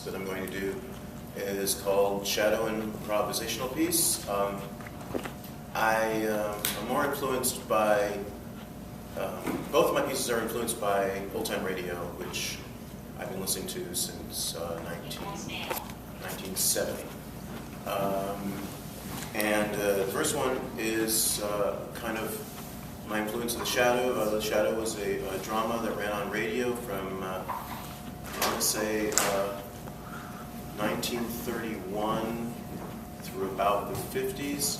that I'm going to do is called Shadow Improvisational Piece. I'm more influenced by, both of my pieces are influenced by old-time radio, which I've been listening to since 1970. And the first one is kind of my influence of The Shadow. The Shadow was a drama that ran on radio from, I want to say, 1931 through about the 50s.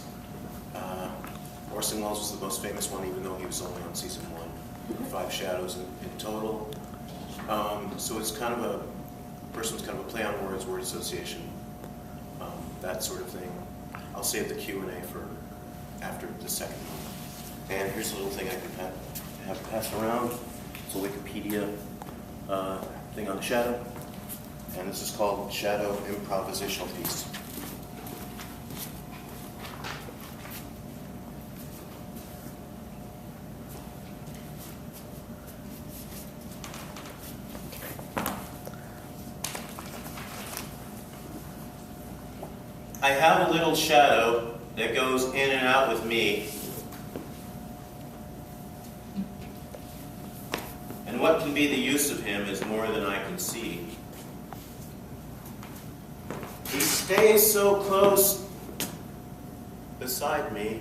Orson Welles was the most famous one, even though he was only on season 1. 5 shadows in total. So it's kind of a, first one's kind of a play on words, word association, that sort of thing. I'll save the Q&A for after the second one. And here's a little thing I can have passed around. It's a Wikipedia thing on the Shadow. And this is called Shadow Improvisational Piece. I have a little shadow that goes in and out with me. And what can be the use of him is more than I can see. He stays so close beside me.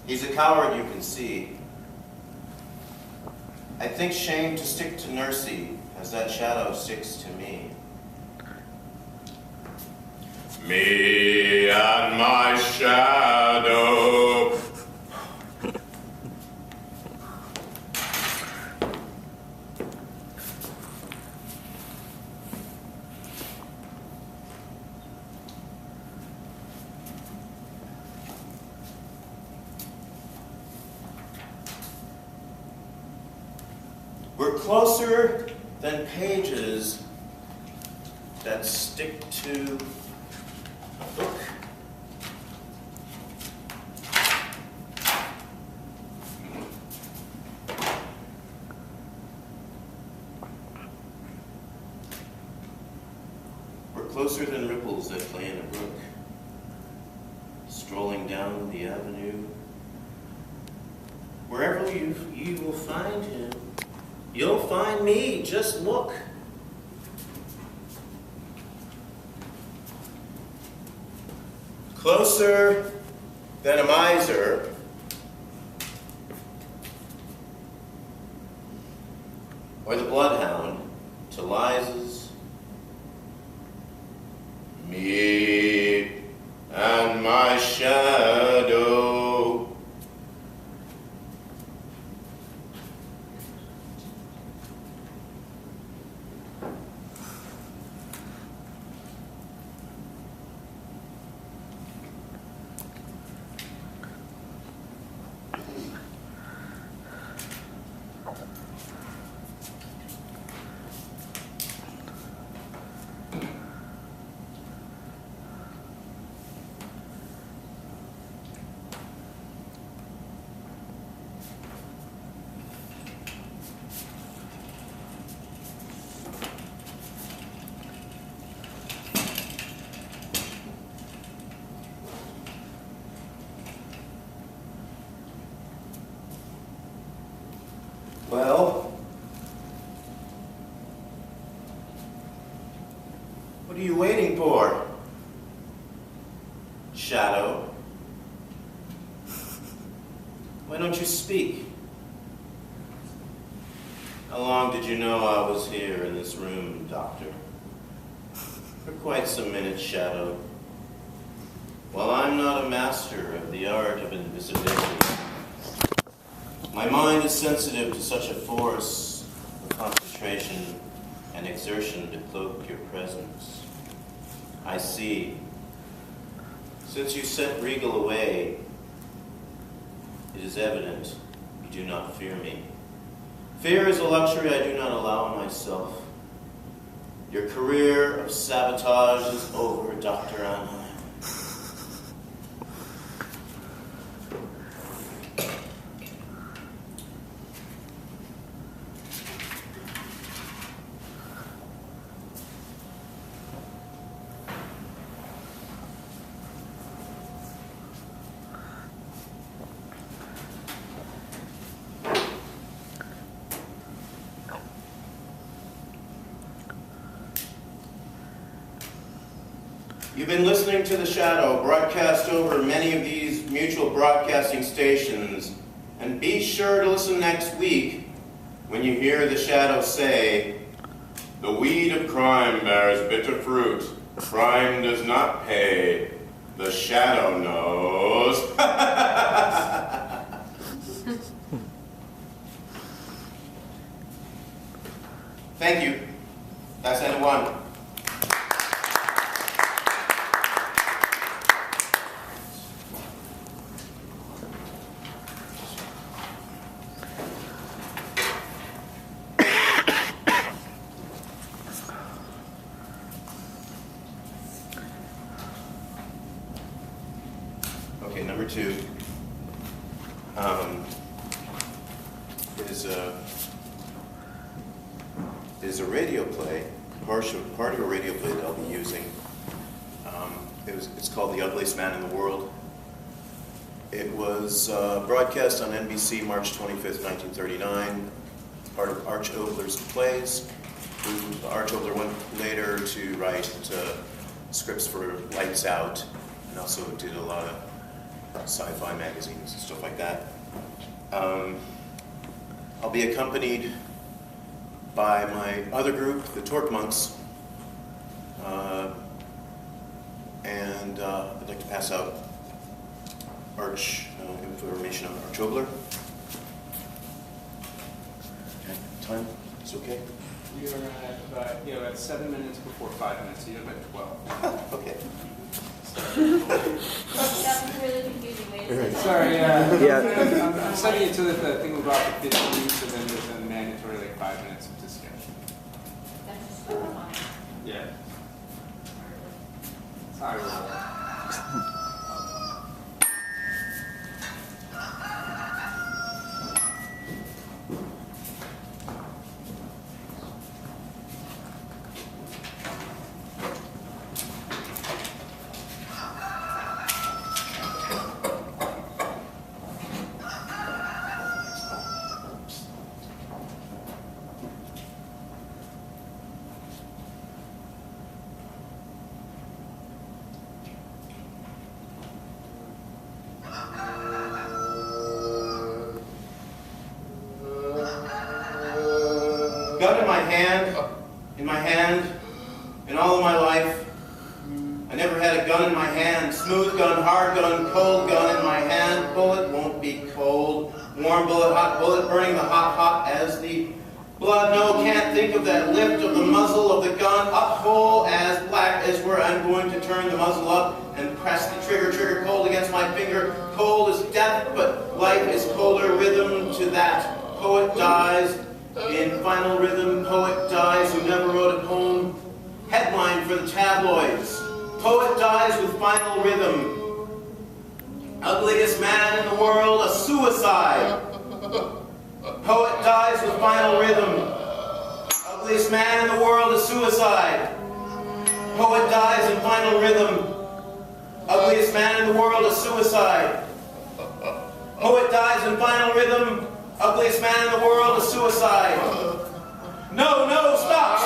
He's a coward, you can see. I think shame to stick to Nursey as that shadow sticks to me. Me and my shadow. We're closer than pages that stick to a book. We're closer than ripples that play in a brook, strolling down the avenue. Wherever you will find him, you'll find me, just look. Closer than a miser, or the bloodhound to Liza's. Me and my shadow. Well, what are you waiting for, Shadow? Why don't you speak? How long did you know I was here in this room, Doctor? For quite some minutes, Shadow. Well, I'm not a master of the art of invisibility. My mind is sensitive to such a force of concentration and exertion to cloak your presence. I see. Since you sent Regal away, it is evident you do not fear me. Fear is a luxury I do not allow myself. Your career of sabotage is over, Dr. Anna. You've been listening to The Shadow, broadcast over many of these mutual broadcasting stations, and be sure to listen next week when you hear The Shadow say, "The weed of crime bears bitter fruit. Crime does not pay. The Shadow knows." Thank you. That's end one. Okay, number two is a radio play, part of a radio play that I'll be using. It's called The Ugliest Man in the World. It was broadcast on NBC March 25th, 1939, part of Arch Oboler's plays. Arch Oboler went later to write scripts for Lights Out, and also did a lot of sci-fi magazines and stuff like that. I'll be accompanied by my other group, the Torque Monks, and I'd like to pass out Arch information on Arch Oboler. Okay, time is okay? You're at about 7 minutes before 5 minutes, so you're about 12. Okay. That was really confusing. Wait a second. Sorry, Yeah. I'm setting it so that the thing will go out to 15, so then there's a mandatory 5 minutes of discussion. That's just so fine. Yeah. Sorry. Gun in my hand, in all of my life. I never had a gun in my hand. Smooth gun, hard gun, cold gun in my hand. Bullet won't be cold. Warm bullet, hot bullet, burning the hot as the blood. No, can't think of that lift of the muzzle of the gun. Up hole as black as where I'm going to turn the muzzle up and press the trigger cold against my finger. Cold as death, but life is colder. Rhythm to that. Poet dies. In final rhythm, poet dies who never wrote a poem. Headline for the tabloids. Poet dies with final rhythm. Ugliest man in the world, a suicide. Poet dies with final rhythm. Ugliest man in the world, a suicide. Poet dies in final rhythm. Ugliest man in the world, a suicide. Poet dies in final rhythm. Ugliest man in the world, a suicide. No, stop.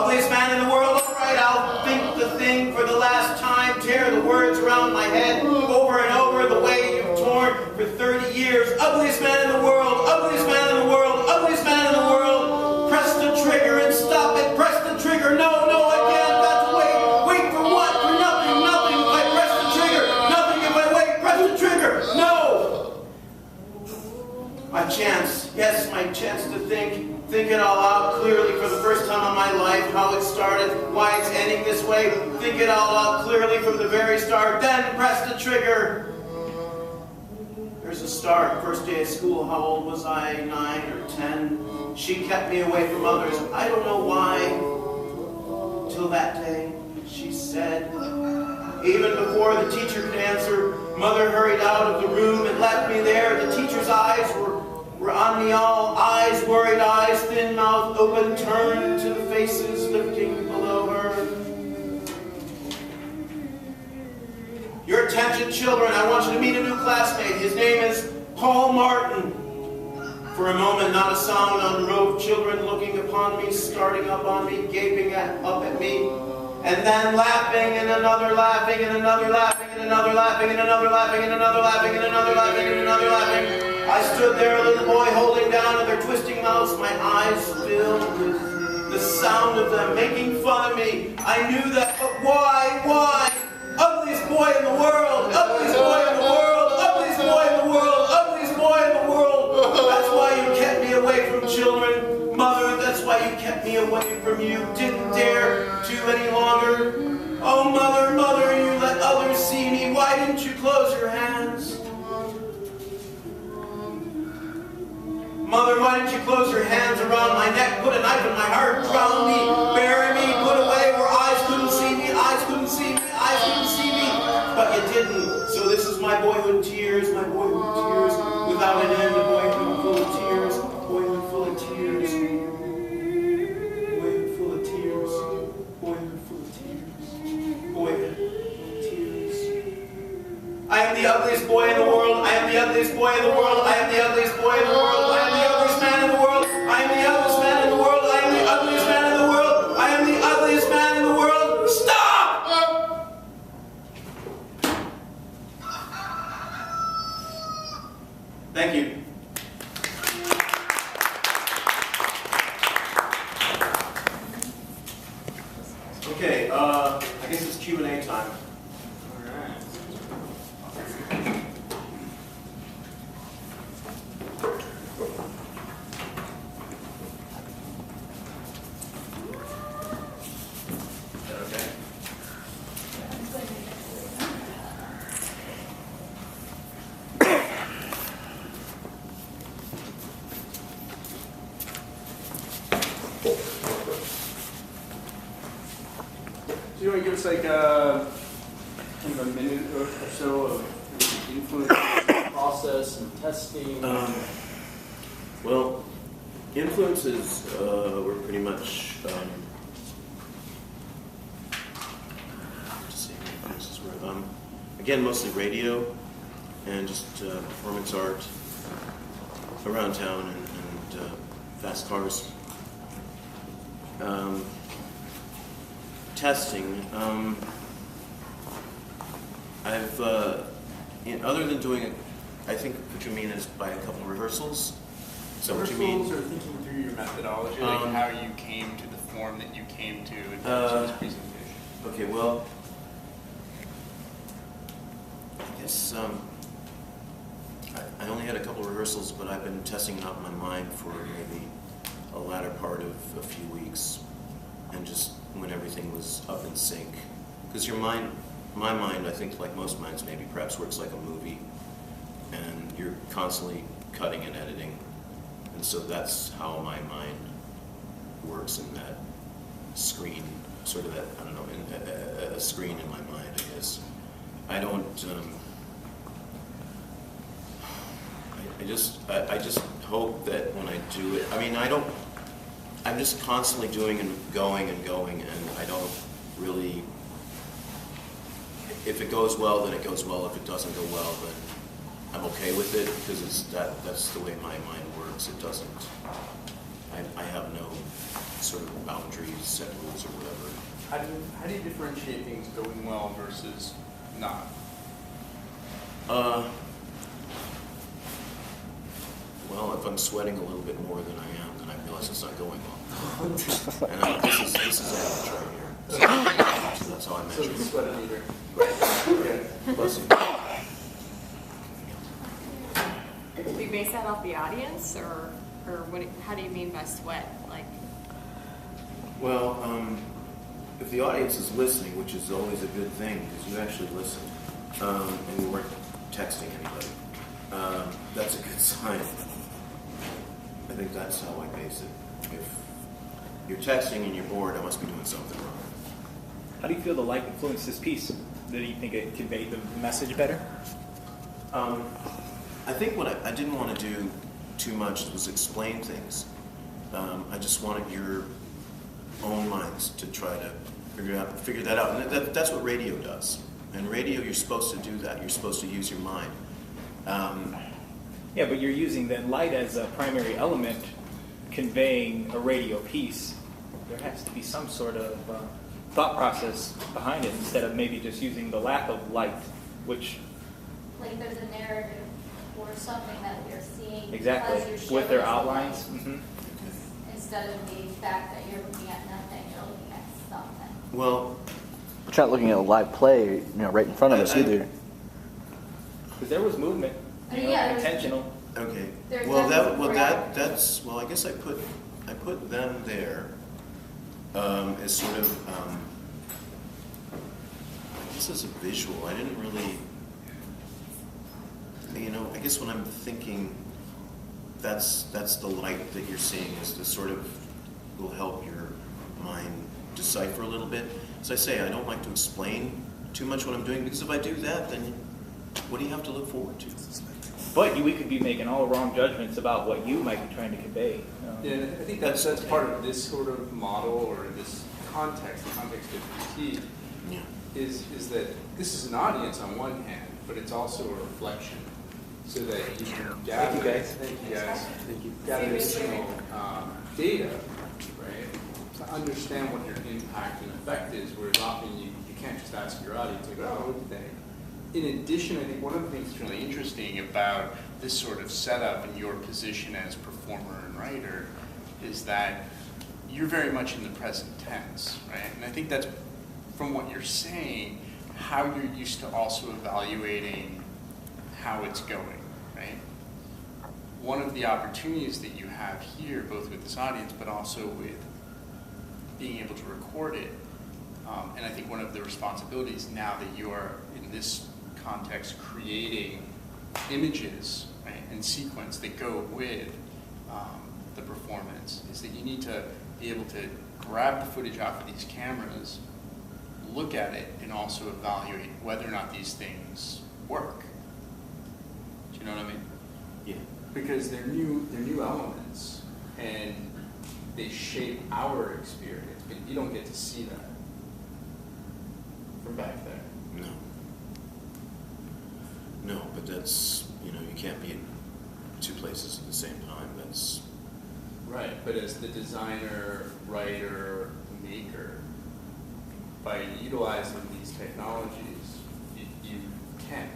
Ugliest man in the world, all right, I'll think the thing for the last time. Tear the words around my head over and over the way you've torn for 30 years. Ugliest man in the world, ugliest man in the world, ugliest man in the world. Press the trigger and stop it. Press the trigger. No, I can't. That's wait. Wait for what? For nothing. If I press the trigger. Nothing if I wait. Press the trigger. No. My chance, yes, my chance to think it all out clearly for the first time in my life, how it started, why it's ending this way, think it all out clearly from the very start, then press the trigger. There's a start, first day of school, how old was I, 9 or 10? She kept me away from others, I don't know why, till that day, she said, even before the teacher could answer, Mother hurried out of the room and left me there. The teacher's eyes were on me all, eyes, worried eyes, thin mouth open, turned to the faces lifting below her. Your attention, children, I want you to meet a new classmate. His name is Paul Martin. For a moment, not a sound on the row of children looking upon me, starting up on me, gaping up at me. And then laughing, and another laughing, and another laughing, and another laughing, and another laughing, and another laughing, and another laughing, and another laughing. I stood there, a little boy holding down to their twisting mouths, my eyes filled with the sound of them making fun of me. I knew that, but why? Why? Ugliest boy in the world, ugliest boy in the world, ugliest boy in the world, ugliest boy in the world. That's why you kept me away from children. Mother, that's why you kept me away from you. Didn't dare to any longer. Oh, mother, mother, you let others see me. Why didn't you close your hands? Mother, why didn't you close your hands around my neck, put a knife in my heart, drown me, bury me, put away where eyes couldn't see me, eyes couldn't see me, eyes couldn't see me. But you didn't. So this is my boyhood tears, without an end, a boyhood full of tears, boyhood full of tears, boyhood full of tears, boyhood full of tears, boyhood full of tears. I am the ugliest boy in the world, I am the ugliest boy in the world, I am the ugliest boy in the world, I am the ugliest man in the world, I am the ugliest man in the world, I am the ugliest man in the world, I am the ugliest man in the world. Stop! Thank you. Okay, I guess it's Q&A time. All right. Okay. Do you want to give us like kind of a minute or so of the influence process and testing? Well, influences were pretty much. Let's see, what influences were again mostly radio and just performance art around town and fast cars. Testing. I've other than doing it, I think what you mean is by a couple of rehearsals. Is that what you mean? Rehearsals or thinking through your methodology, like how you came to the form that you came to in terms of this presentation. Okay, well, I guess I only had a couple of rehearsals, but I've been testing it out in my mind for maybe a latter part of a few weeks, and just when everything was up in sync. Because your mind, my mind, I think like most minds maybe perhaps works like a movie, and you're constantly cutting and editing. And so that's how my mind works in that screen, sort of that, I don't know, a screen in my mind, I guess. I don't, I just hope that when I do it, I mean, I'm just constantly doing and going, and I don't really, if it goes well, then it goes well. If it doesn't go well, then I'm okay with it, because that's the way my mind works. It doesn't, I have no sort of boundaries, set rules, or whatever. How do you differentiate things going well versus not? Well, if I'm sweating a little bit more than I am, then I realize it's not going well. And this is amateur here. So that's how I So measure the it. sweat meter. Okay. Bless you. Do you base that off the audience, or what? How do you mean by sweat? Like, Well, if the audience is listening, which is always a good thing, because you actually listen, and you weren't texting anybody, that's a good sign. I think that's how I base it. If you're texting and you're bored, I must be doing something wrong. How do you feel the light influenced this piece? Do you think it conveyed the message better? I think what I didn't want to do too much was explain things. I just wanted your own minds to try to figure that out. And that's what radio does. In radio, you're supposed to do that. You're supposed to use your mind. Yeah, but you're using the light as a primary element conveying a radio piece. There has to be some sort of thought process behind it instead of maybe just using the lack of light, which Like there's a narrative or something that we're seeing. exactly because you're with their showing us outlines. light, instead of the fact that you're looking at nothing, you're looking at something. Well, We're not looking at a live play, right in front of us either. Because there was movement, Yeah, there's- intentional. okay. There's Well, definitely that's well. I guess I put them there as sort of I guess as a visual. I didn't really, I guess when I'm thinking, that's the light that you're seeing is the sort of will help your mind decipher a little bit. As I say, I don't like to explain too much what I'm doing because if I do that, then what do you have to look forward to? But we could be making all the wrong judgments about what you might be trying to convey. Yeah, and I think that's part of this sort of model or this context, the context of critique, Yeah. is that this is an audience on one hand, but it's also a reflection, so that you can gather. Thank you guys. Gather additional data, right, to understand what your impact and effect is. Whereas often you can't just ask your audience, like, oh, what do you think? In addition, I think one of the things that's really interesting about this sort of setup and your position as performer and writer is that you're very much in the present tense, right? And I think that's, from what you're saying, how you're used to also evaluating how it's going, right? One of the opportunities that you have here, both with this audience, but also with being able to record it, and I think one of the responsibilities now that you are in this context creating images, right, and sequence that go with the performance is that you need to be able to grab the footage off of these cameras, look at it, and also evaluate whether or not these things work. Do you know what I mean? Yeah. Because they're new elements, and they shape our experience, but you don't get to see that from back there. No, but that's, you can't be in two places at the same time. That's Right, but as the designer, writer, maker, by utilizing these technologies, you can,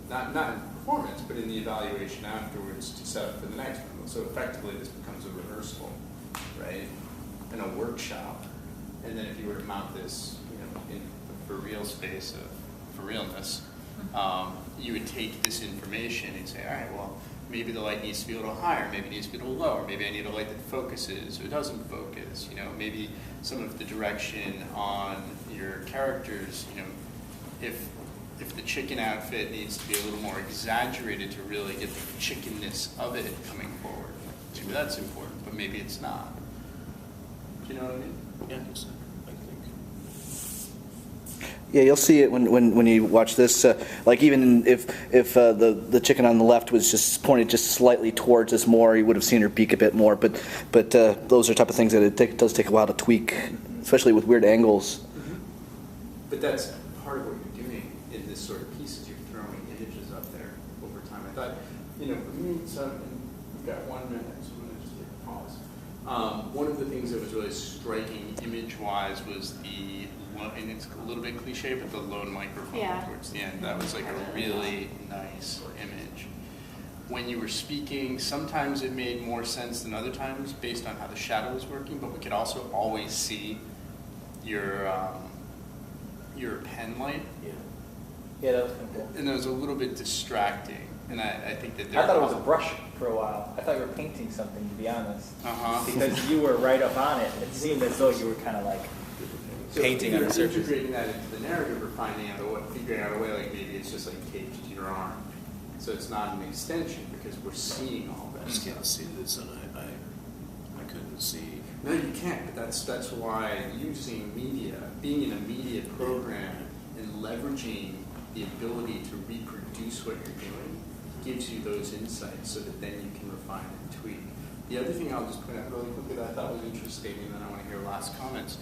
not in performance, but in the evaluation afterwards to set up for the next one. So effectively this becomes a rehearsal, right, and a workshop. And then if you were to mount this, in the for real space of for realness, you would take this information and say, all right, well, maybe the light needs to be a little higher, maybe it needs to be a little lower, maybe I need a light that focuses or doesn't focus, maybe some of the direction on your characters, if the chicken outfit needs to be a little more exaggerated to really get the chickenness of it coming forward. Maybe that's important, but maybe it's not. Do you know what I mean? yeah, I guess so. I think. Yeah, you'll see it when you watch this. Like even if the chicken on the left was just pointed just slightly towards us more, you would have seen her beak a bit more. But those are type of things that it does take a while to tweak, especially with weird angles. Mm-hmm. But that's part of what you're doing in this sort of piece is you're throwing images up there over time. I thought, for me, we've got 1 minute, so I'm going to just take a pause. One of the things that was really striking image-wise was and it's a little bit cliche, but the lone microphone towards the end. That was like a really nice image. When you were speaking, sometimes it made more sense than other times based on how the shadow was working, but we could also always see your pen light. Yeah, that was kind of cool. And it was a little bit distracting. And I think that I thought it was a brush for a while. I thought you were painting something, to be honest. Because you were right up on it. It seemed as though you were kind of like painting on the surface. Integrating that into the narrative or figuring out a way, like maybe it's just like taped to your arm. So it's not an extension because we're seeing all I this. just can't see this, and I couldn't see. No, you can't, but that's why using media, being in a media program and leveraging the ability to reproduce what you're doing gives you those insights so that then you can refine and tweak. The other thing I'll just point out really quickly that I thought was interesting, and then I want to hear last comments,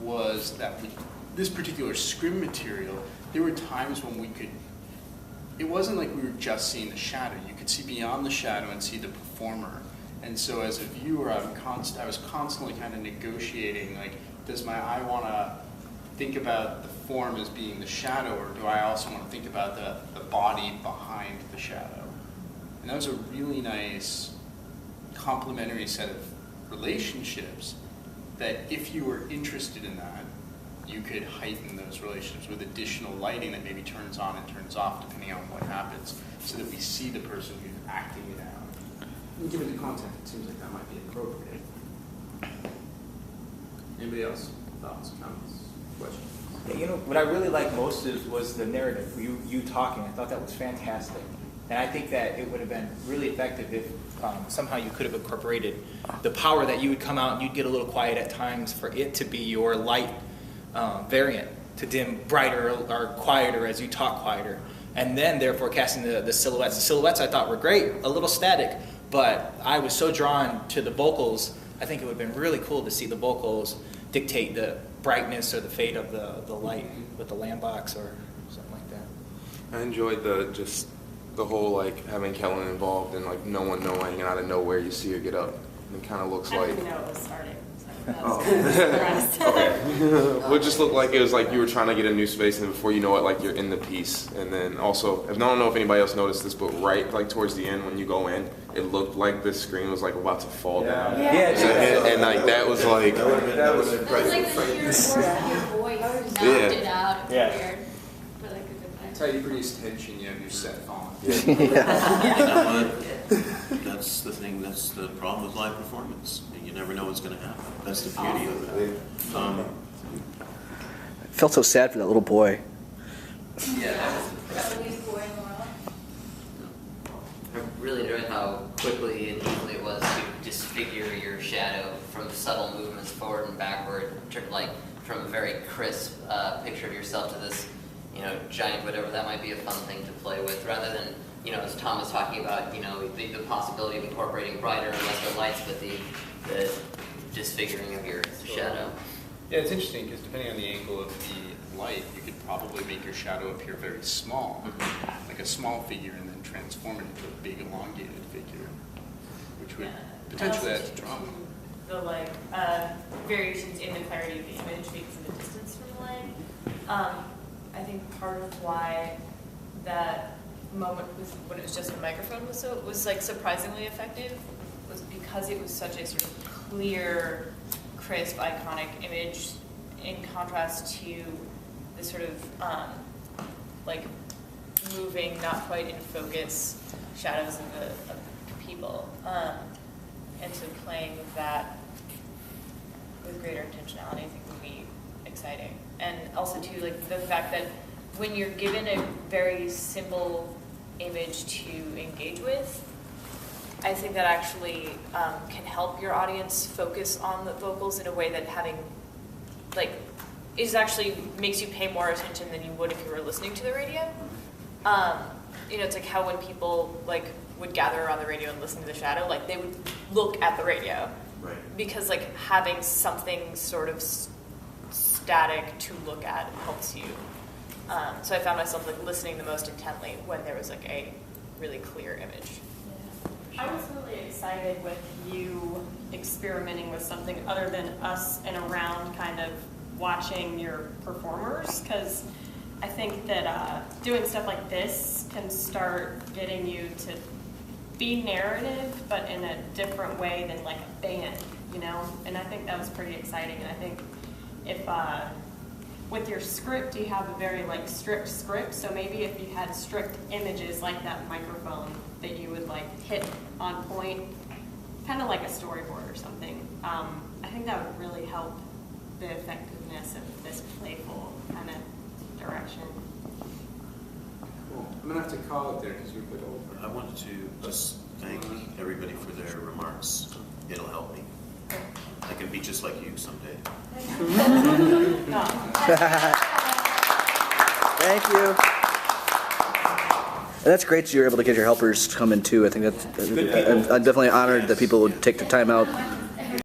was that with this particular scrim material, there were times when it wasn't like we were just seeing the shadow. You could see beyond the shadow and see the performer. And so as a viewer, I was constantly kind of negotiating, like, does my eye want to think about the form as being the shadow, or do I also want to think about the body behind the shadow? And that was a really nice complementary set of relationships that if you were interested in that, you could heighten those relationships with additional lighting that maybe turns on and turns off depending on what happens, so that we see the person who's acting it out. And given the content, it seems like that might be appropriate. Anybody else? Thoughts, comments, questions? Yeah, you know, what I really liked most was the narrative, you talking. I thought that was fantastic. And I think that it would have been really effective if somehow you could have incorporated the power that you would come out and you'd get a little quiet at times for it to be your light variant, to dim brighter or quieter as you talk quieter. And then therefore casting the silhouettes. The silhouettes I thought were great, a little static, but I was so drawn to the vocals. I think it would have been really cool to see the vocals dictate the brightness or the fade of the light with the lamp box or something like that. I enjoyed the whole like having Kellen involved and like no one knowing, and out of nowhere you see her get up. And it kind of looks I like. didn't even know it was starting. Oh. Okay. Well, it just looked like it was like you were trying to get a new space, and before you know it, like you're in the piece. And then also, I don't know if anybody else noticed this, but right like towards the end when you go in, it looked like the screen was like about to fall down. And like that was like. It was like the sheer force of your voice knocked it out. It's weird. But like a good thing. That's how you produce tension. You have your set on. That's the thing. That's the problem with live performance. You never know what's going to happen. That's the beauty of it. I felt so sad for that little boy. Yeah, That's the least boy in the world. I really enjoyed how quickly and easily it was to disfigure your shadow from subtle movements forward and backward, like from a very crisp picture of yourself to this, giant whatever. That might be a fun thing to play with, rather than, as Tom was talking about, the possibility of incorporating brighter and lesser lights, but the disfiguring of your shadow. Yeah, it's interesting because depending on the angle of the light, you could probably make your shadow appear very small, like a small figure, and then transform it into a big elongated figure, which would potentially add to drama. The variations in the clarity of the image because of the distance from the light. I think part of why that moment when it was just a microphone was surprisingly effective was because it was such a sort of clear, crisp, iconic image in contrast to the sort of moving, not quite in focus shadows of people. And so playing with that with greater intentionality, I think would be exciting. And also too, the fact that when you're given a very simple image to engage with, I think that actually can help your audience focus on the vocals in a way that is actually makes you pay more attention than you would if you were listening to the radio. It's like how when people would gather around the radio and listen to the shadow, they would look at the radio. Right. Because having something sort of static to look at helps you. So I found myself listening the most intently when there was a really clear image. I was really excited with you experimenting with something other than us and around kind of watching your performers, because I think that doing stuff like this can start getting you to be narrative, but in a different way than a band, And I think that was pretty exciting. And I think if with your script, you have a very strict script, so maybe if you had strict images like that microphone that you would hit on point, kind of like a storyboard or something, I think that would really help the effectiveness of this playful kind of direction. Cool. I'm going to have to call it there because you're a bit over. I wanted to just thank everybody for their remarks. It'll help me. I can be just like you someday. Thank you. And that's great you're able to get your helpers to come in too. I think I'm definitely honored that people would take the time out